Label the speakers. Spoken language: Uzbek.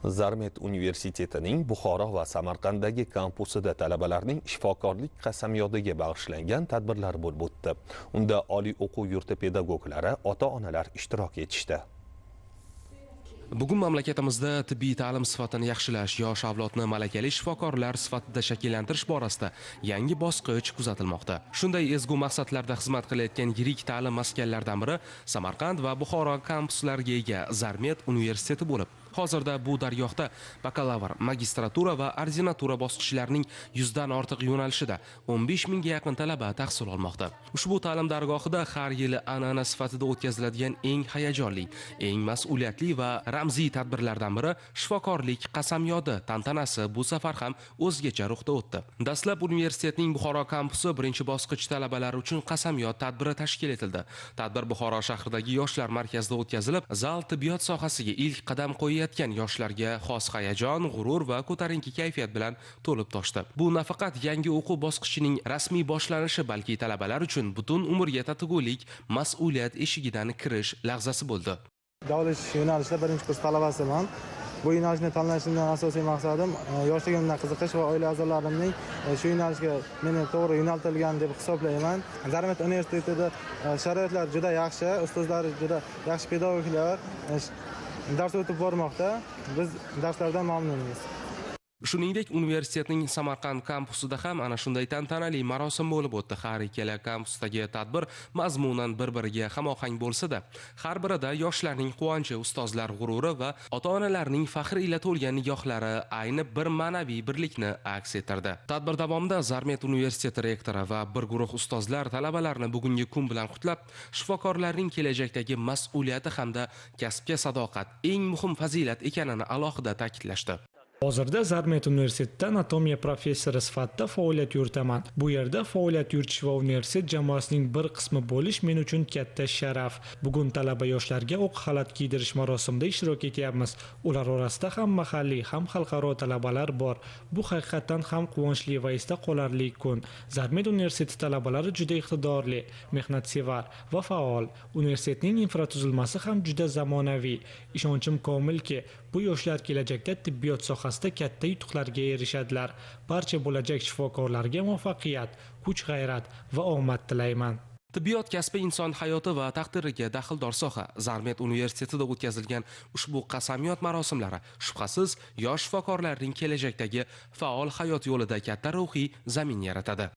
Speaker 1: Zarmet universitetining Buxoro va Samarqanddagi kampusida talabalarning shifokorlik qasamyodiga bag'ishlangan tadbirlar bo'lib o'tdi. Unda oliy o'quv yurti pedagoglari, ota-onalar ishtirok etishdi.
Speaker 2: Bugun mamlakatimizda tibbiy ta'lim sifatini yaxshilash, yosh avlodni malakali shifokorlar sifatida shakllantirish borasida yangi bosqich kuzatilmoqda. Shunday ezgu maqsadlarda xizmat qilayotgan yirik ta'lim maskanlaridan biri Samarqand va Buxoro kampuslariga ega Zarmet universiteti bo'lib, hozirda bu dargohda bakalavr, magistratura va ordinatura bosqichlarining 100 dan ortiq yo'nalishida 15 mingga yaqin talaba tahsil olmoqda. Ushbu ta'lim dargohida har yili an'ana sifatida o'tkaziladigan eng hayajonli, eng mas'uliyatli va ramziy tadbirlardan biri shifokorlik qasamyodi tantanasi bu safar ham o'zgacha ruhda o'tdi. Dastlab universitetning Buxoro kampusi birinchi bosqich talabalari uchun qasamyod tadbiri tashkil etildi. Tadbir Buxoro shahridagi yoshlar markazida o'tkazilib, zal tibbiyot sohasiga ilk qadam qo'yayotgan yoshlarga xos hayajon, g'urur va ko'tarinki kayfiyat bilan to'lib toshdi. Bu nafaqat yangi o'quv bosqichining rasmiy boshlanishi, balki talabalar uchun butun umrga tatigulik mas'uliyat eshigidan kirish lahzasi bo'ldi.
Speaker 3: Davlat yo'nalishida birinchi kurs talabasiman. Bu yo'nalishni tanlashimdan asosiy maqsadim yoshligimdan qiziqish va oila a'zolarimning shu yo'nalishga meni to'g'ri yo'naltirilgan deb hisoblayman. Zarmet universitetida sharoitlar juda yaxshi, ustozlar juda yaxshi pedagoglar dars o'tib bormoqda. Biz darslardan mamnunmiz.
Speaker 2: Shuningdek, universitetning Samarqand kampusida ham ana shunday tantanali marosim bo'lib o'tdi. Har ikkala kampusdagi tadbir mazmunan bir-biriga hamohang bo'lsa-da, har birida yoshlarning quvonchi, ustozlar g'ururi va ota-onalarning faxri ila to'lgan nigohlari ayni bir ma'naviy birlikni aks ettirdi. Tadbir davomida Zarmet universiteti rektori va bir guruh ustozlar talabalarni bugungi kun bilan qutlab, shifokorlarning kelajakdagi mas'uliyati hamda kasbga sadoqat eng muhim fazilat ekanini alohida ta'kidlashdi.
Speaker 4: Hozirda Zarmet universitetida anatomiya professori sifatida faoliyat yuritaman. Bu yerda faoliyat yuritish va universitet jamoasining bir qismi bo'lish men uchun katta sharaf. Bugun talaba yoshlarga o'q xalat kiydirish marosimida ishtirok etyapmiz. Ular orasida ham mahalliy, ham xalqaro talabalar bor. Bu haqiqatan ham quvonchli va esda qolarli kun. Zarmet universiteti talabalari juda iqtidorli, mehnatsevar va faol. Universitetning infratuzilmasi ham juda zamonaviy. Ishonchim komilki, bu yoshlar kelajakda tibbiyot sohasida katta yutuqlarga erishadilar. Barcha bo'lajak shifokorlarga muvaffaqiyat, kuch-g'ayrat va omad tilayman.
Speaker 2: Tibbiyot kasbi inson hayoti va taqdiriga daxldor soha. Zarmet universitetida o'tkazilgan ushbu qasamyod marosimlari shubhasiz yosh shifokorlarning kelajakdagi faol hayot yo'lida katta ruhiy zamin yaratadi.